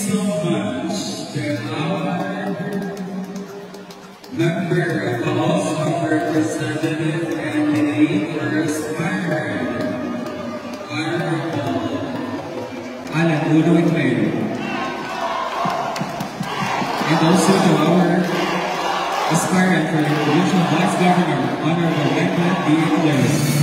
so much to our member of the House of Representative candidate for aspirant, Honorable Alan Udo Itlero. And also to our aspirant for the Provincial Vice Governor, Honorable Michael D. Itlero.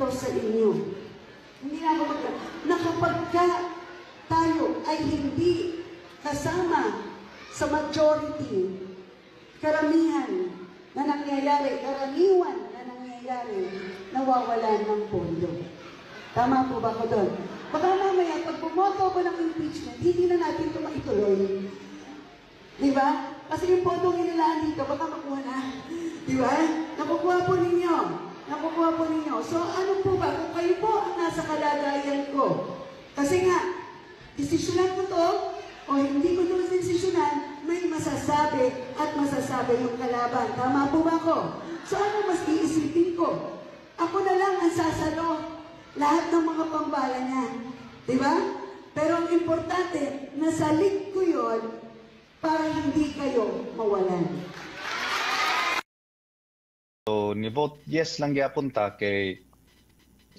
Sa inyo. Hindi na ako na kapag tayo ay hindi kasama sa majority, karamihan na nangyayari, karaniwan na nangyayari, nawawalan ng pondo. Tama po ba ko doon? Baka mamaya, pag pumoto ko ng impeachment, hindi na natin ito maituloy. Di ba? Kasi yung pondo inilaan dito, baka makuha na. Di ba? Nakukuha po ninyo. Nakukuha po ninyo. So, ano po ba? Kung kayo po ang nasa kalagayan ko, kasi nga, desisyonan ko to, o hindi ko ito desisyonan, may masasabi at masasabi yung kalaban. Tama po ba ko? So, ano mas iisipin ko? Ako na lang ang sasalo lahat ng mga pambala niya. Di ba? Pero ang importante, nasalig ko yon para hindi kayo mawalan. So, ni-vote yes lang gyapon ta kay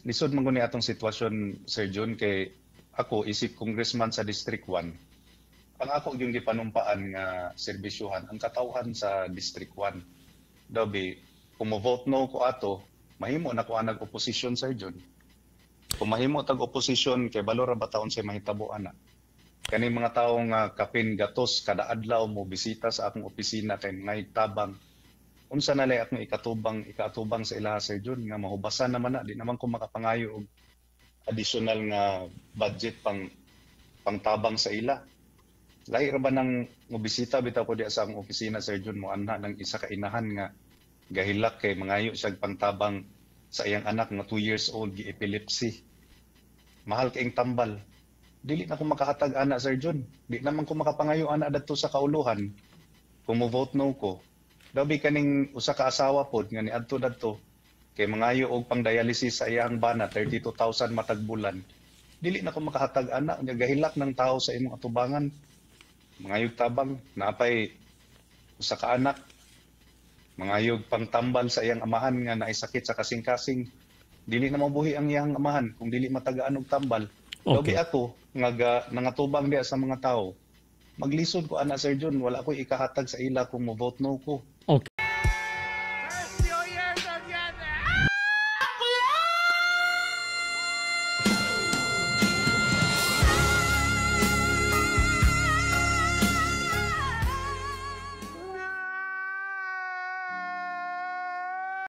lisod man guni atong sitwasyon, Sir Jun, kay ako isip congressman sa District 1. Ang ako yung gipanumpaan nga serbisyuhan ang katawhan sa District 1. Dabi, kung mo-vote no ko ato, mahimo na ko anag opposition, Sir Jun. Kung mahimo tag opposition kay balora ba taon sa mahitabo ana. Kani mga tawo nga kapin gatos kada adlaw mo bisita sa akong opisina kay mga tabang unsa na lay akong ikatubang sa ilaha, Sir Jun, nga mahubasan naman na di naman ko makapangayo og additional nga budget pangtabang sa ila. Lahi ra ba nang mobisita bitaw ko di sa akong opisina, Sir Jun, mo anha ng isa ka inahan nga gahilak kay mangayo siya pangtabang sa iyang anak nga 2 years old gi epilepsy. Mahal kaing tambal. Dili na ko makahatag ana, Sir Jun. Di naman ko makapangayo ana dadto sa kauluhan. Kung mo vote no ko, dabi kaning usa ka asawa pod nga niadto dadto kay mangayo og pang-dialysis sa iyang bana 32,000 matag bulan. Dili na ko makahatag ana nga gahilak ng tao sa imong atubangan. Mangayog tabang naapay usa ka anak mangayog pangtambal sa iyang amahan nga naay sakit sa kasing-kasing. Dili na mabuhi ang iyang amahan kung dili matagaan og tambal. Dabi ako nga nangatubang diya sa mga tao. Maglisod ko ana, Sir Jun, wala ko ikahatag sa ila kung mo vote no ko. Okay.